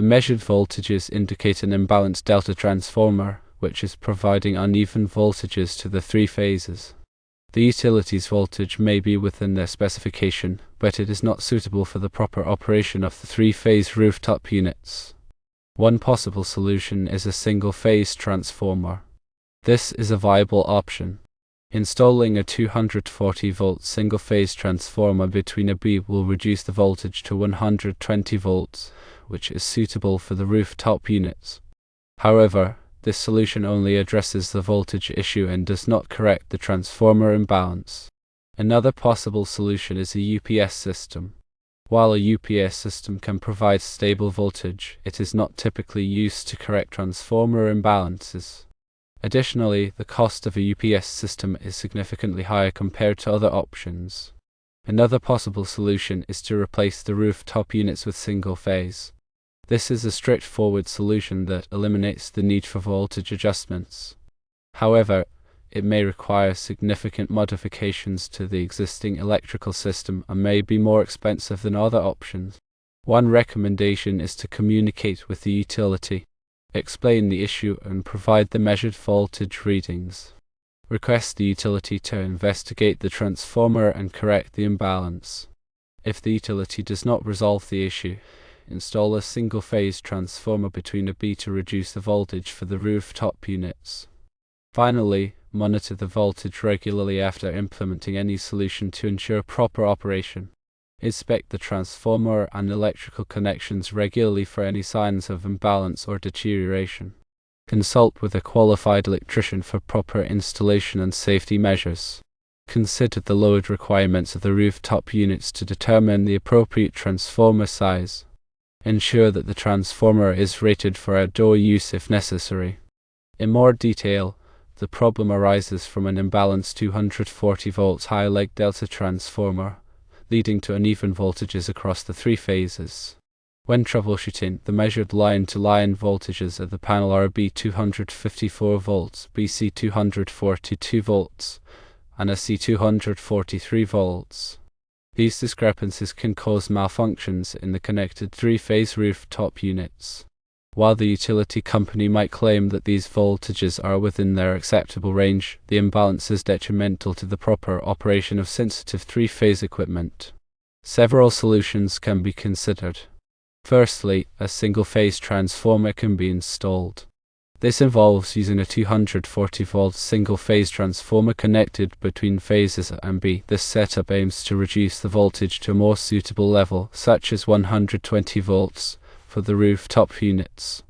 measured voltages indicate an imbalanced delta transformer, which is providing uneven voltages to the three phases. The utility's voltage may be within their specification, but it is not suitable for the proper operation of the three-phase rooftop units. One possible solution is a single-phase transformer. This is a viable option. Installing a 240-volt single-phase transformer between a B will reduce the voltage to 120 volts, which is suitable for the rooftop units. However, this solution only addresses the voltage issue and does not correct the transformer imbalance. Another possible solution is a UPS system. While a UPS system can provide stable voltage, it is not typically used to correct transformer imbalances. Additionally, the cost of a UPS system is significantly higher compared to other options. Another possible solution is to replace the rooftop units with single-phase. This is a straightforward solution that eliminates the need for voltage adjustments. However, it may require significant modifications to the existing electrical system and may be more expensive than other options. One recommendation is to communicate with the utility, explain the issue and provide the measured voltage readings. Request the utility to investigate the transformer and correct the imbalance. If the utility does not resolve the issue, install a single-phase transformer between a B to reduce the voltage for the rooftop units. Finally, monitor the voltage regularly after implementing any solution to ensure proper operation. Inspect the transformer and electrical connections regularly for any signs of imbalance or deterioration. Consult with a qualified electrician for proper installation and safety measures. Consider the load requirements of the rooftop units to determine the appropriate transformer size. Ensure that the transformer is rated for outdoor use if necessary. In more detail, the problem arises from an imbalanced 240 volts high leg delta transformer, leading to uneven voltages across the three phases. When troubleshooting, the measured line-to-line voltages of the panel are B 254 volts, BC 242 volts, and a C 243 volts. These discrepancies can cause malfunctions in the connected three-phase rooftop units. While the utility company might claim that these voltages are within their acceptable range, the imbalance is detrimental to the proper operation of sensitive three-phase equipment. Several solutions can be considered. Firstly, a single-phase transformer can be installed. This involves using a 240-volt single-phase transformer connected between phases A and B. This setup aims to reduce the voltage to a more suitable level, such as 120 volts, for the rooftop units.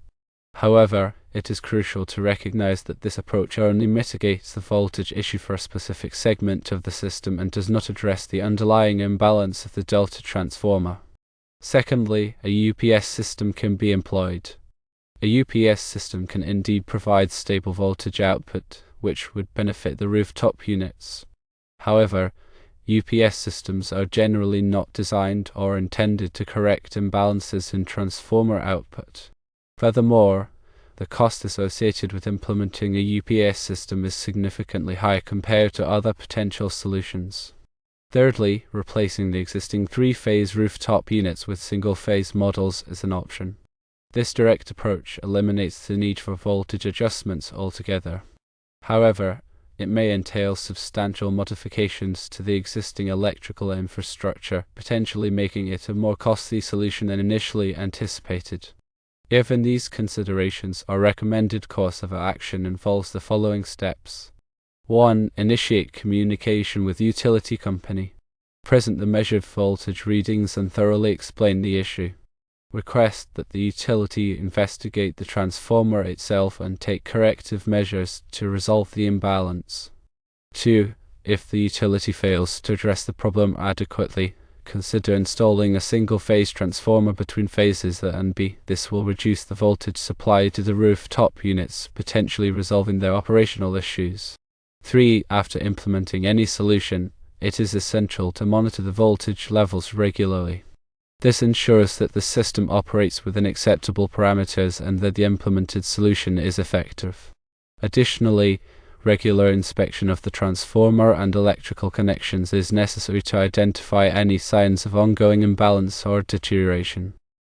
However, it is crucial to recognize that this approach only mitigates the voltage issue for a specific segment of the system and does not address the underlying imbalance of the delta transformer. Secondly, a UPS system can be employed. A UPS system can indeed provide stable voltage output, which would benefit the rooftop units. However, UPS systems are generally not designed or intended to correct imbalances in transformer output. Furthermore, the cost associated with implementing a UPS system is significantly high compared to other potential solutions. Thirdly, replacing the existing three-phase rooftop units with single-phase models is an option. This direct approach eliminates the need for voltage adjustments altogether. However, it may entail substantial modifications to the existing electrical infrastructure, potentially making it a more costly solution than initially anticipated. Given these considerations, our recommended course of action involves the following steps. 1. Initiate communication with utility company. Present the measured voltage readings and thoroughly explain the issue. Request that the utility investigate the transformer itself and take corrective measures to resolve the imbalance. 2. If the utility fails to address the problem adequately, consider installing a single-phase transformer between phases A and B. This will reduce the voltage supply to the rooftop units, potentially resolving their operational issues. 3. After implementing any solution, it is essential to monitor the voltage levels regularly. This ensures that the system operates within acceptable parameters and that the implemented solution is effective. Additionally, regular inspection of the transformer and electrical connections is necessary to identify any signs of ongoing imbalance or deterioration.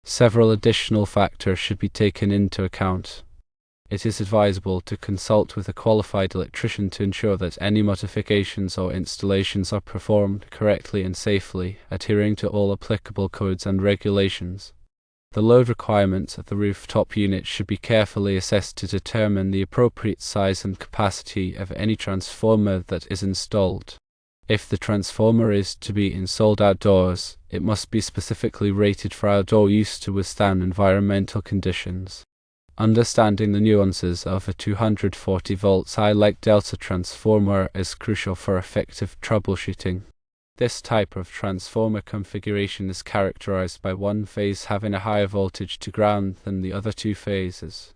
Several additional factors should be taken into account. It is advisable to consult with a qualified electrician to ensure that any modifications or installations are performed correctly and safely, adhering to all applicable codes and regulations. The load requirements of the rooftop unit should be carefully assessed to determine the appropriate size and capacity of any transformer that is installed. If the transformer is to be installed outdoors, it must be specifically rated for outdoor use to withstand environmental conditions. Understanding the nuances of a 240 volts high-leg delta transformer is crucial for effective troubleshooting. This type of transformer configuration is characterized by one phase having a higher voltage to ground than the other two phases.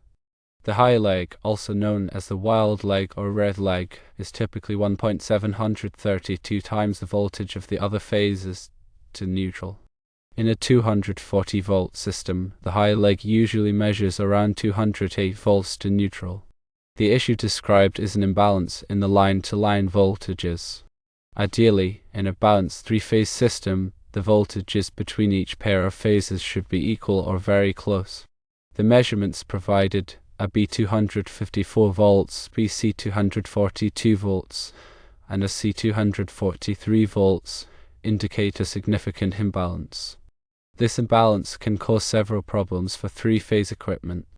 The high leg, also known as the wild leg or red leg, is typically 1.732 times the voltage of the other phases to neutral. In a 240 volt system, the high leg usually measures around 208 volts to neutral. The issue described is an imbalance in the line-to-line voltages. Ideally, in a balanced three-phase system, the voltages between each pair of phases should be equal or very close. The measurements provided are B254 volts, BC242 volts, and a C243 volts indicate a significant imbalance. This imbalance can cause several problems for three-phase equipment.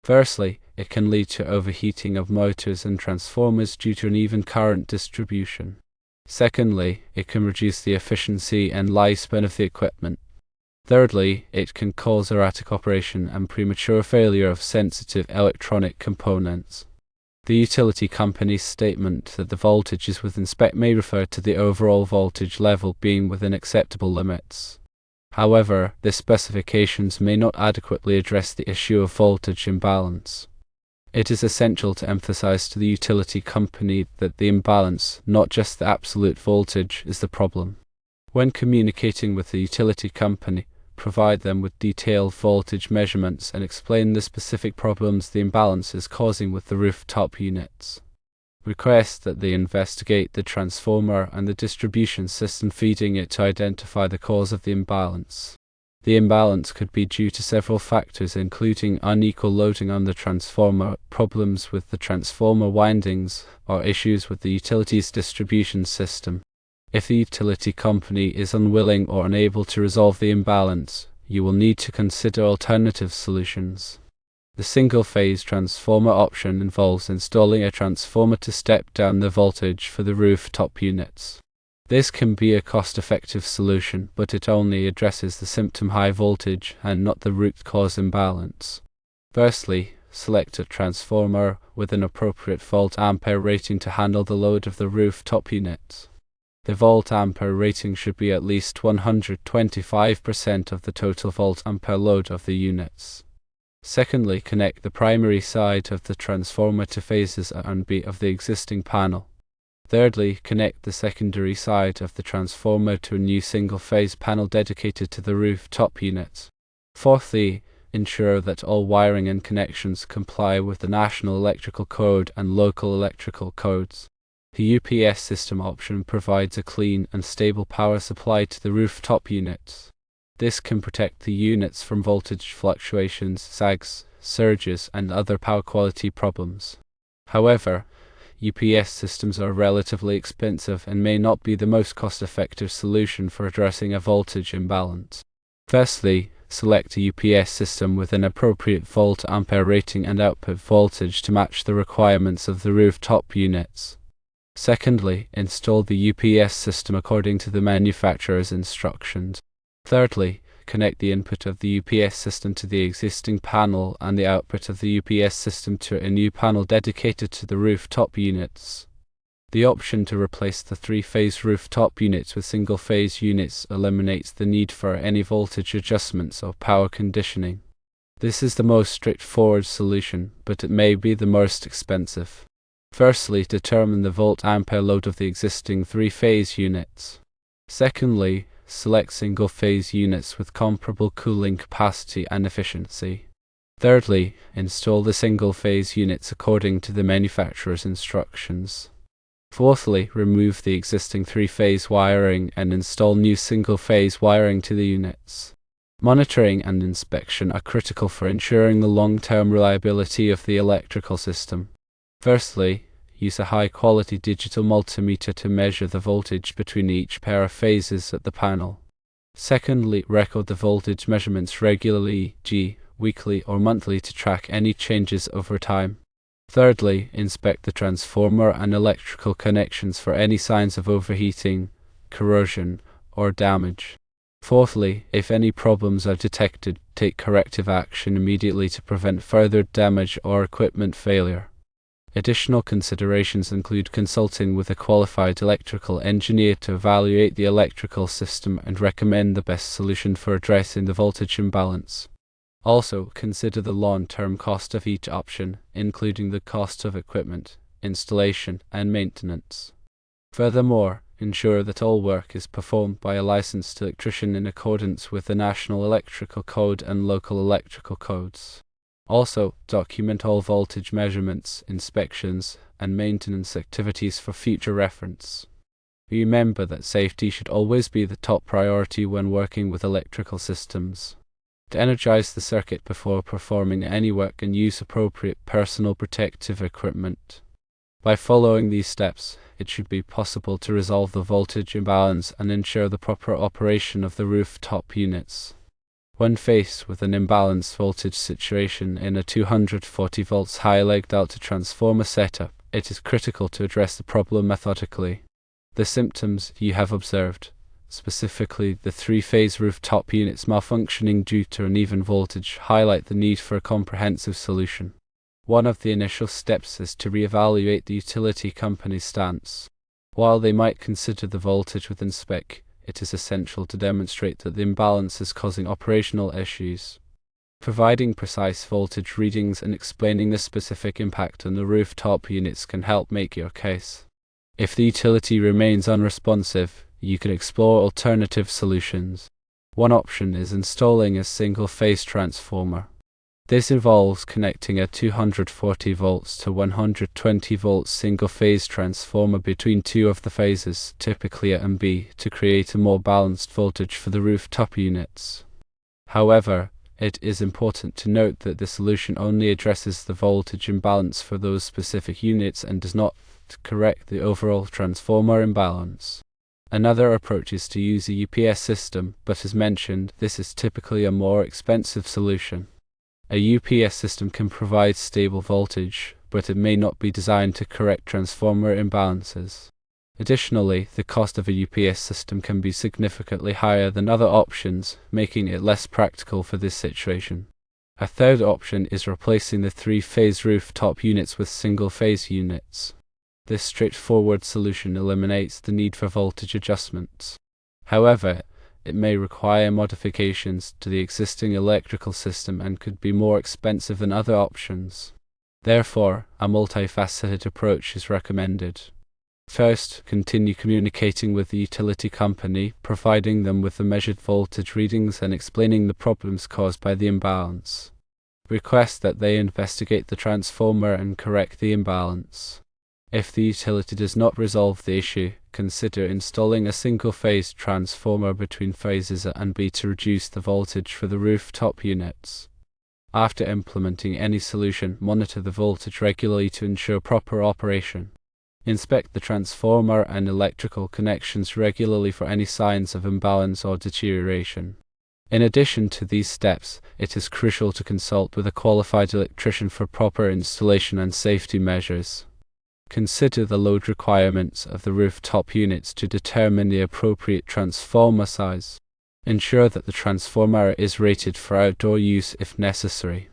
Firstly, it can lead to overheating of motors and transformers due to uneven current distribution. Secondly, it can reduce the efficiency and lifespan of the equipment. Thirdly, it can cause erratic operation and premature failure of sensitive electronic components. The utility company's statement that the voltage is within spec may refer to the overall voltage level being within acceptable limits. However, the specifications may not adequately address the issue of voltage imbalance. It is essential to emphasize to the utility company that the imbalance, not just the absolute voltage, is the problem. When communicating with the utility company, provide them with detailed voltage measurements and explain the specific problems the imbalance is causing with the rooftop units. Request that they investigate the transformer and the distribution system feeding it to identify the cause of the imbalance. The imbalance could be due to several factors including unequal loading on the transformer, problems with the transformer windings, or issues with the utility's distribution system. If the utility company is unwilling or unable to resolve the imbalance, you will need to consider alternative solutions. The single-phase transformer option involves installing a transformer to step down the voltage for the rooftop units. This can be a cost-effective solution, but it only addresses the symptom high voltage and not the root cause imbalance. Firstly, select a transformer with an appropriate volt-ampere rating to handle the load of the rooftop units. The volt-ampere rating should be at least 125% of the total volt-ampere load of the units. Secondly, connect the primary side of the transformer to phases A and B of the existing panel. Thirdly, connect the secondary side of the transformer to a new single-phase panel dedicated to the rooftop units. Fourthly, ensure that all wiring and connections comply with the National Electrical Code and local electrical codes. The UPS system option provides a clean and stable power supply to the rooftop units. This can protect the units from voltage fluctuations, sags, surges, and other power quality problems. However, UPS systems are relatively expensive and may not be the most cost-effective solution for addressing a voltage imbalance. Firstly, select a UPS system with an appropriate volt-ampere rating and output voltage to match the requirements of the rooftop units. Secondly, install the UPS system according to the manufacturer's instructions. Thirdly, connect the input of the UPS system to the existing panel and the output of the UPS system to a new panel dedicated to the rooftop units. The option to replace the three-phase rooftop units with single-phase units eliminates the need for any voltage adjustments or power conditioning. This is the most straightforward solution, but it may be the most expensive. Firstly, determine the volt-ampere load of the existing three-phase units. Secondly, select single-phase units with comparable cooling capacity and efficiency. Thirdly, install the single-phase units according to the manufacturer's instructions. Fourthly, remove the existing three-phase wiring and install new single-phase wiring to the units. Monitoring and inspection are critical for ensuring the long-term reliability of the electrical system. Firstly, use a high-quality digital multimeter to measure the voltage between each pair of phases at the panel. Secondly, record the voltage measurements regularly, e.g., weekly or monthly, to track any changes over time. Thirdly, inspect the transformer and electrical connections for any signs of overheating, corrosion, or damage. Fourthly, if any problems are detected, take corrective action immediately to prevent further damage or equipment failure. Additional considerations include consulting with a qualified electrical engineer to evaluate the electrical system and recommend the best solution for addressing the voltage imbalance. Also, consider the long-term cost of each option, including the cost of equipment, installation, and maintenance. Furthermore, ensure that all work is performed by a licensed electrician in accordance with the National Electrical Code and local electrical codes. Also, document all voltage measurements, inspections, and maintenance activities for future reference. Remember that safety should always be the top priority when working with electrical systems. To energize the circuit before performing any work, and use appropriate personal protective equipment. By following these steps, it should be possible to resolve the voltage imbalance and ensure the proper operation of the rooftop units. When faced with an imbalanced voltage situation in a 240 volts high-leg delta transformer setup, it is critical to address the problem methodically. The symptoms you have observed, specifically the three-phase rooftop units malfunctioning due to uneven voltage, highlight the need for a comprehensive solution. One of the initial steps is to reevaluate the utility company's stance. While they might consider the voltage within spec, it is essential to demonstrate that the imbalance is causing operational issues. Providing precise voltage readings and explaining the specific impact on the rooftop units can help make your case. If the utility remains unresponsive, you can explore alternative solutions. One option is installing a single-phase transformer. This involves connecting a 240 volts to 120 volts single-phase transformer between two of the phases, typically A and B, to create a more balanced voltage for the rooftop units. However, it is important to note that the solution only addresses the voltage imbalance for those specific units and does not correct the overall transformer imbalance. Another approach is to use a UPS system, but as mentioned, this is typically a more expensive solution. A UPS system can provide stable voltage, but it may not be designed to correct transformer imbalances. Additionally, the cost of a UPS system can be significantly higher than other options, making it less practical for this situation. A third option is replacing the three-phase rooftop units with single-phase units. This straightforward solution eliminates the need for voltage adjustments. However, it may require modifications to the existing electrical system and could be more expensive than other options. Therefore, a multifaceted approach is recommended. First, continue communicating with the utility company, providing them with the measured voltage readings and explaining the problems caused by the imbalance. Request that they investigate the transformer and correct the imbalance. If the utility does not resolve the issue, consider installing a single-phase transformer between phases A and B to reduce the voltage for the rooftop units. After implementing any solution, monitor the voltage regularly to ensure proper operation. Inspect the transformer and electrical connections regularly for any signs of imbalance or deterioration. In addition to these steps, it is crucial to consult with a qualified electrician for proper installation and safety measures. Consider the load requirements of the rooftop units to determine the appropriate transformer size. Ensure that the transformer is rated for outdoor use if necessary.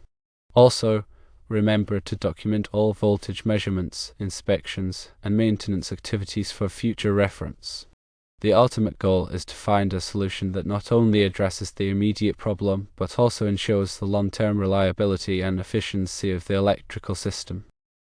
Also, remember to document all voltage measurements, inspections, and maintenance activities for future reference. The ultimate goal is to find a solution that not only addresses the immediate problem, but also ensures the long-term reliability and efficiency of the electrical system.